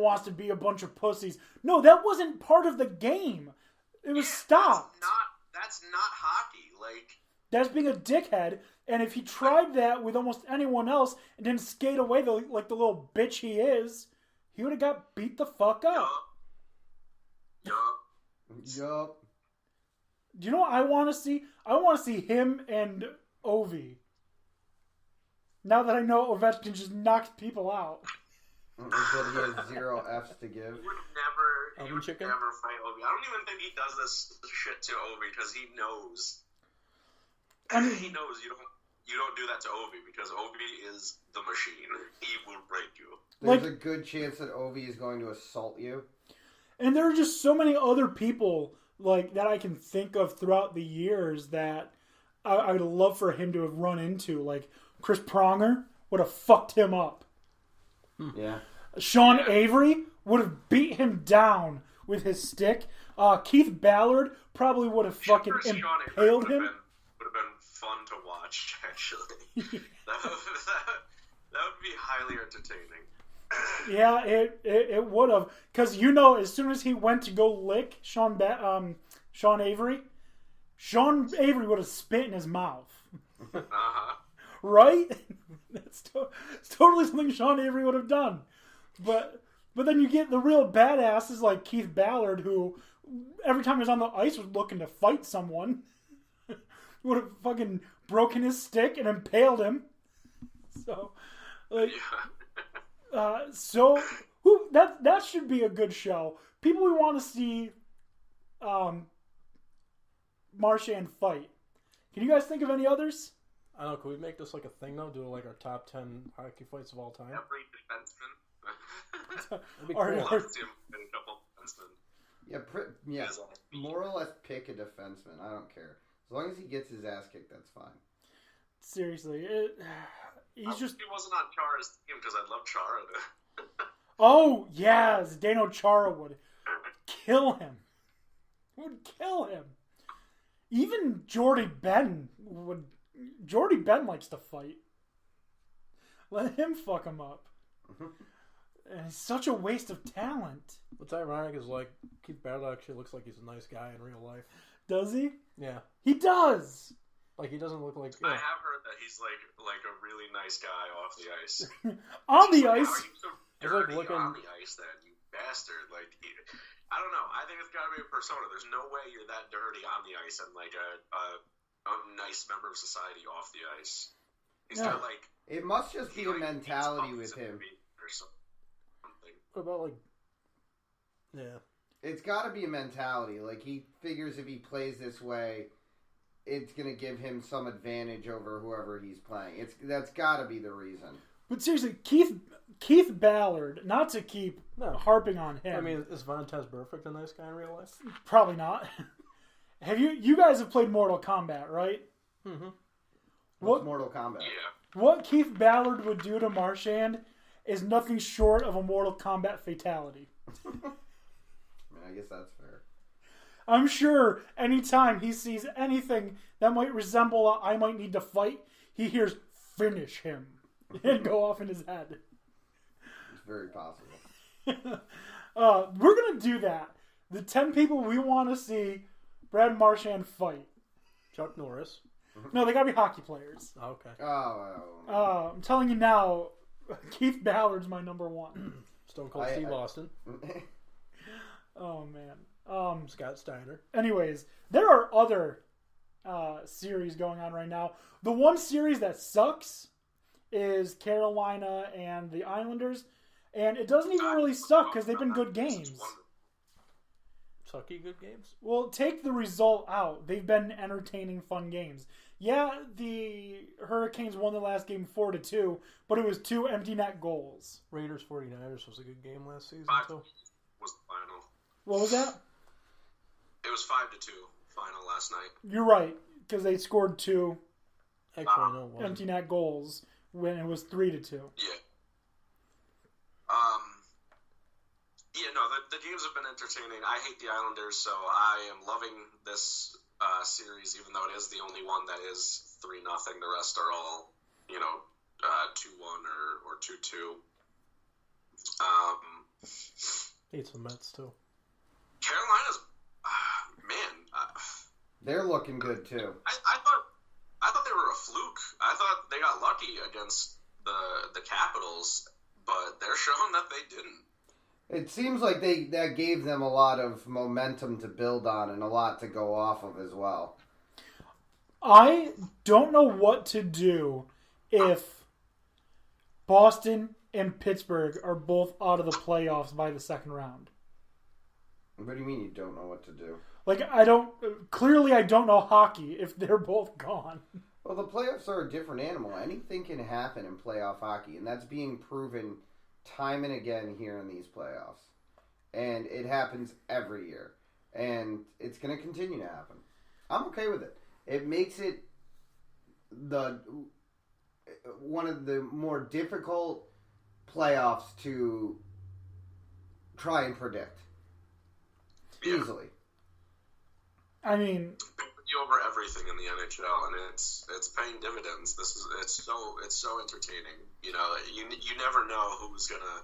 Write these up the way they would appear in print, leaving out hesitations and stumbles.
wants to be a bunch of pussies. No, that wasn't part of the game. It was stopped. That's not hockey. Like, that's being a dickhead. And if he tried that with almost anyone else and didn't skate away like the little bitch he is, he would have got beat the fuck up. Yup. Do you know what I want to see? I want to see him and Ovi. Now that I know Ovechkin just knocks people out. Until he has 0 Fs to give. He would never fight Ovi. I don't even think he does this shit to Ovi because he knows. He knows you don't do that to Ovi because Ovi is the machine. He will break you. There's a good chance that Ovi is going to assault you. And there are just so many other people like that I can think of throughout the years that I would love for him to have run into. Like Chris Pronger would have fucked him up. Yeah. Sean Avery would have beat him down with his stick. Keith Ballard probably would have fucking impaled him. Would have been fun to watch, actually. that would be highly entertaining. Yeah, it would have. Because, as soon as he went to go lick Sean Avery, Sean Avery would have spit in his mouth. Uh-huh. Right? It's totally something Sean Avery would have done. But then you get the real badasses like Keith Ballard, who every time he was on the ice was looking to fight someone. Would have fucking broken his stick and impaled him. So, that should be a good show. People we want to see Marchand fight. Can you guys think of any others? I don't know. Can we make this like a thing though? Do like our top 10 hockey fights of all time? Every defenseman. That'd be cool. A couple defensemen. Yeah. More or less pick a defenseman. I don't care. As long as he gets his ass kicked, that's fine. Seriously, he wasn't on Chara's team because I love Chara. Oh yeah, Zdeno Chara would kill him. Even Jordy Ben would. Jordy Ben likes to fight. Let him fuck him up. And it's such a waste of talent. What's ironic is like Keith Ballard actually looks like he's a nice guy in real life. Does he? Yeah. He does. Like he doesn't look like. I have heard that he's like a really nice guy off the ice. On the ice. How are you so dirty on the ice then, you bastard? Like, I don't know. I think it's got to be a persona. There's no way you're that dirty on the ice and like a nice member of society off the ice. He's got like. It must just be a mentality with him. Or something. What about like? Yeah. It's got to be a mentality. Like, he figures if he plays this way, it's going to give him some advantage over whoever he's playing. That's got to be the reason. But seriously, Keith Ballard, not to keep harping on him. I mean, is Vontaze Burfict a nice guy in real life? Probably not. You guys have played Mortal Kombat, right? Mm-hmm. What's Mortal Kombat? Yeah. What Keith Ballard would do to Marchand is nothing short of a Mortal Kombat fatality. I guess that's fair. I'm sure anytime he sees anything that might resemble a I might need to fight, he hears finish him and go off in his head. It's very possible. We're going to do that. The 10 people we want to see Brad Marchand fight. Chuck Norris. No, they got to be hockey players. Oh, okay. Oh. I'm telling you now, Keith Ballard's my number one. Stone Cold Steve Austin. Oh, man. Scott Steiner. Anyways, there are other series going on right now. The one series that sucks is Carolina and the Islanders. And it doesn't even really suck because they've been good games. Sucky good games? Well, take the result out. They've been entertaining, fun games. Yeah, the Hurricanes won the last game 4-2, but it was 2 empty net goals. Raiders 49ers was a good game last season. Was the final. What was that? It was 5-2 final last night. You're right, because they scored 2 empty net goals when it was 3-2. Yeah. The games have been entertaining. I hate the Islanders, so I am loving this series, even though it is the only one that is 3-0. The rest are all, 2-1 or 2-2. It's the Mets, too. Carolina's... man... they're looking good, too. I thought they were a fluke. I thought they got lucky against the Capitals, but they're showing that they didn't. It seems like that gave them a lot of momentum to build on and a lot to go off of as well. I don't know what to do if Boston and Pittsburgh are both out of the playoffs by the second round. What do you mean you don't know what to do? Like, I don't know hockey if they're both gone. Well, the playoffs are a different animal. Anything can happen in playoff hockey, and that's being proven time and again here in these playoffs. And it happens every year. And it's going to continue to happen. I'm okay with it. It makes it one of the more difficult playoffs to try and predict. Yeah. Easily. I mean, over everything in the NHL, and it's paying dividends. It's so entertaining. You know, you never know who's gonna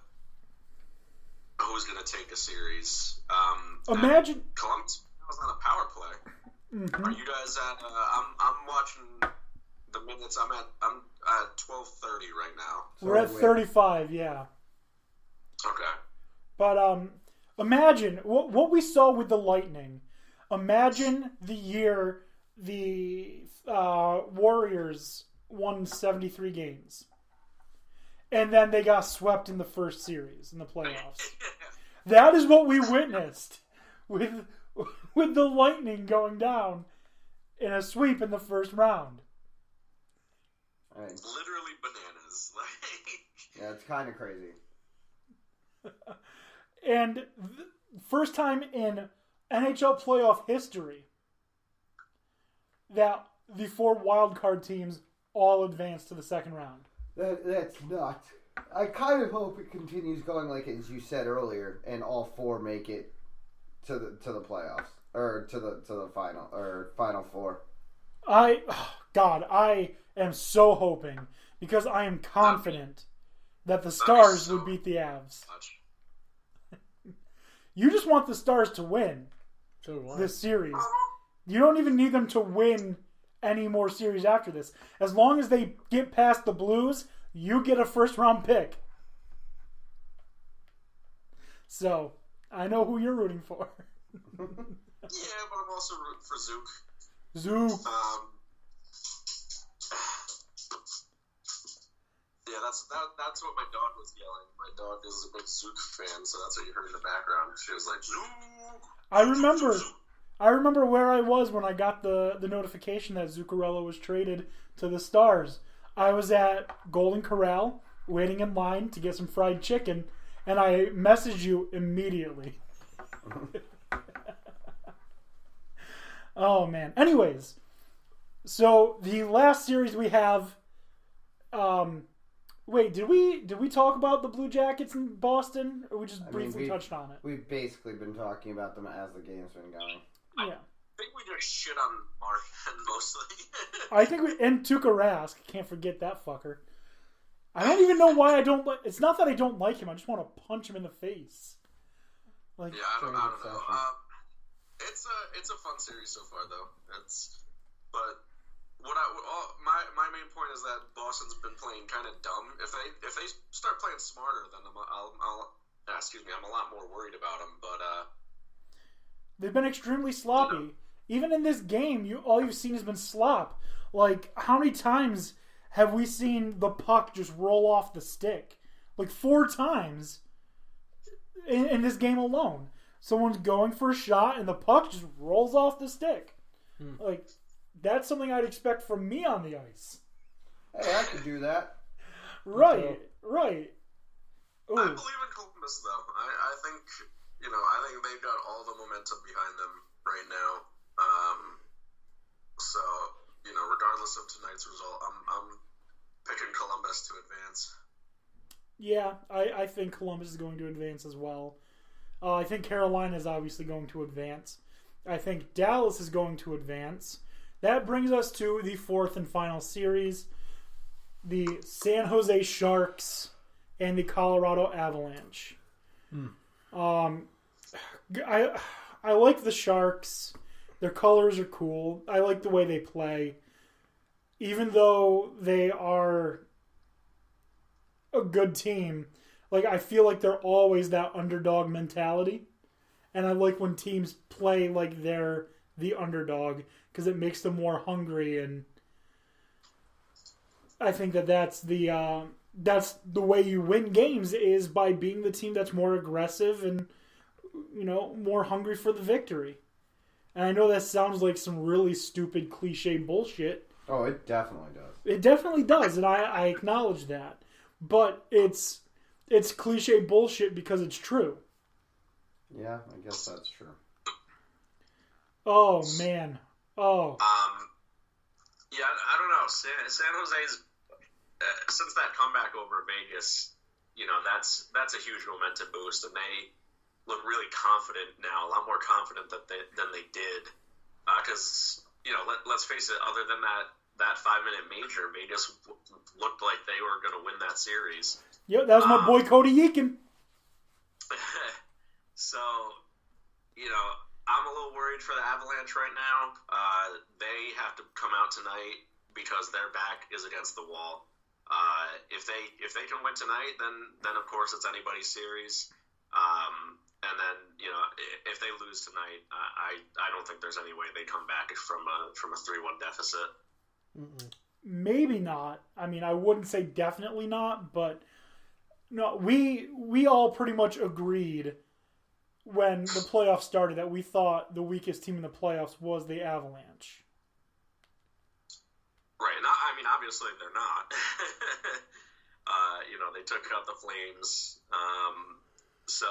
take a series. Imagine Columbus was on a power play. Mm-hmm. Are you guys at? I'm watching the minutes. I'm at 12:30 right now. We're at 35, yeah. Okay. But imagine what we saw with the Lightning. Imagine the year the Warriors won 73 games. And then they got swept in the first series in the playoffs. That is what we witnessed with the Lightning going down in a sweep in the first round. Right. Literally bananas. Yeah, it's kind of crazy. And first time in NHL playoff history that the 4 wildcard teams all advanced to the second round. That's nuts. I kind of hope it continues going like as you said earlier, and all 4 make it to the playoffs or to the final 4. I am so hoping because I am confident that the Stars would beat the Avs. You just want the Stars to win this series. You don't even need them to win any more series after this. As long as they get past the Blues, you get a first-round pick. So, I know who you're rooting for. Yeah, but I'm also rooting for Zook. Zook. Yeah, that's what my dog was yelling. My dog is a big Zook fan, so that's what you heard in the background. She was like, Zook! I remember where I was when I got the notification that Zuccarello was traded to the Stars. I was at Golden Corral, waiting in line to get some fried chicken, and I messaged you immediately. Oh, man. Anyways, so the last series we have... wait, did we talk about the Blue Jackets in Boston, or we just briefly touched on it? We've basically been talking about them as the game's been going. Yeah. I think we just shit on Martin mostly. I think and Tuukka Rask. Can't forget that fucker. I don't even know why I don't like... It's not that I don't like him. I just want to punch him in the face. Like, yeah, I don't know. It's a fun series so far, though. But my main point is that Boston's been playing kind of dumb. If they start playing smarter, then I'm a lot more worried about them. But they've been extremely sloppy. You know. Even in this game, all you've seen has been slop. Like, how many times have we seen the puck just roll off the stick? Like 4 times in this game alone. Someone's going for a shot and the puck just rolls off the stick. Like, that's something I'd expect from me on the ice. Hey, I could do that. Right. Ooh. I believe in Columbus, though. I think they've got all the momentum behind them right now. So, regardless of tonight's result, I'm picking Columbus to advance. Yeah, I think Columbus is going to advance as well. I think Carolina is obviously going to advance. I think Dallas is going to advance. That brings us to the 4th and final series. The San Jose Sharks and the Colorado Avalanche. I like the Sharks. Their colors are cool. I like the way they play. Even though they are a good team, like I feel like they're always that underdog mentality. And I like when teams play like they're the underdog because it makes them more hungry, and I think that's the way you win games is by being the team that's more aggressive and more hungry for the victory. And I know that sounds like some really stupid cliche bullshit. Oh, it definitely does. It definitely does, and I acknowledge that. But it's cliche bullshit because it's true. Yeah, I guess that's true. Oh, man. Oh. Yeah, I don't know. San Jose's, since that comeback over Vegas, that's a huge momentum boost, and they look really confident now, a lot more confident than they did. Because, let's face it, other than that 5-minute major, Vegas looked like they were going to win that series. Yep, that was my boy Cody Eakin. So, I'm a little worried for the Avalanche right now. They have to come out tonight because their back is against the wall. If they can win tonight, then of course it's anybody's series. And then if they lose tonight, I don't think there's any way they come back from a 3-1 deficit. Mm-mm. Maybe not. I mean, I wouldn't say definitely not, but no, we all pretty much agreed when the playoffs started that we thought the weakest team in the playoffs was the Avalanche. Right. I mean, obviously they're not. They took out the Flames. So,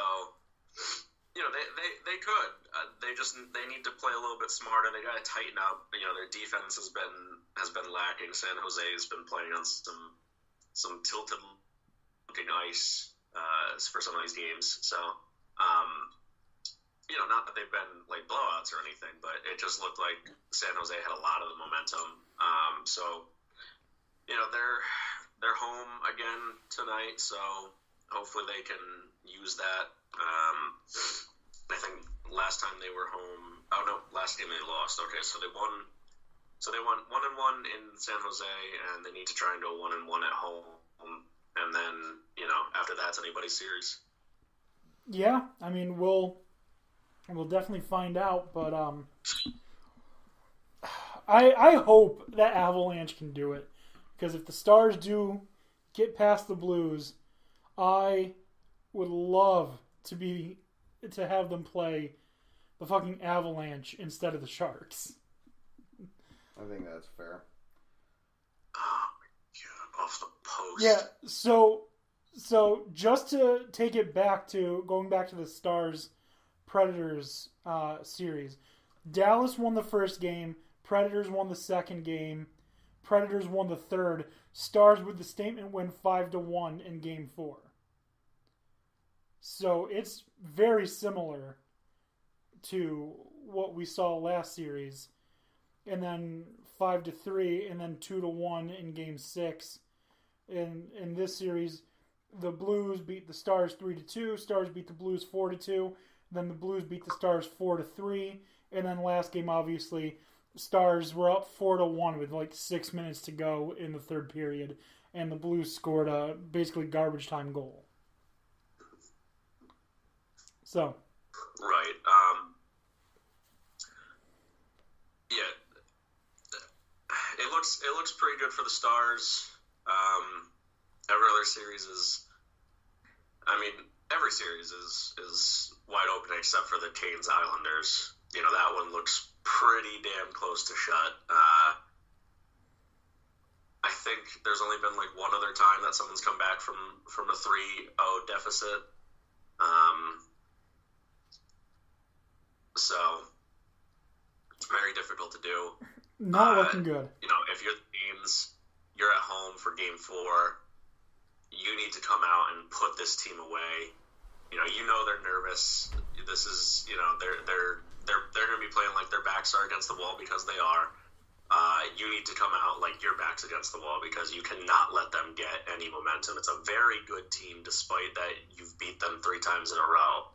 they could. They need to play a little bit smarter. They got to tighten up. Their defense has been lacking. San Jose has been playing on some tilted looking ice for some of these games. So, not that they've been like blowouts or anything, but it just looked like San Jose had a lot of the momentum. So, they're home again tonight, so hopefully they can use that. I think last time they were home. Oh no, last game they lost. Okay, so they won. So they won 1-1 in San Jose, and they need to try and go 1-1 at home. And then after that's anybody's series. Yeah, I mean we'll definitely find out, but I hope that Avalanche can do it, because if the Stars do get past the Blues, I would love to have them play the fucking Avalanche instead of the Sharks. I think that's fair. Oh my god, off the post. Yeah, so just to take it back to going back to the Stars Predators series, Dallas won the first game, Predators won the second game, Predators won the third. Stars with the statement win 5-1 in Game 4. So it's very similar to what we saw last series, and then 5-3, and then 2-1 in Game 6. In this series, the Blues beat the Stars 3-2. Stars beat the Blues 4-2. Then the Blues beat the Stars 4-3, and then last game, obviously, Stars were up 4-1 with like 6 minutes to go in the third period, and the Blues scored a basically garbage time goal. So, right. Yeah. It looks pretty good for the Stars. Every other series is, every series is wide open except for the Canes Islanders. That one looks pretty damn close to shut. I think there's only been like one other time that someone's come back from a 3-0 deficit. So it's very difficult to do. not looking good. If you're the Canes, you're at home for Game 4. You need to come out and put this team away. They're nervous. This is, they're going to be playing like their backs are against the wall because they are. You need to come out like your back's against the wall because you cannot let them get any momentum. It's a very good team, despite that you've beat them 3 times in a row.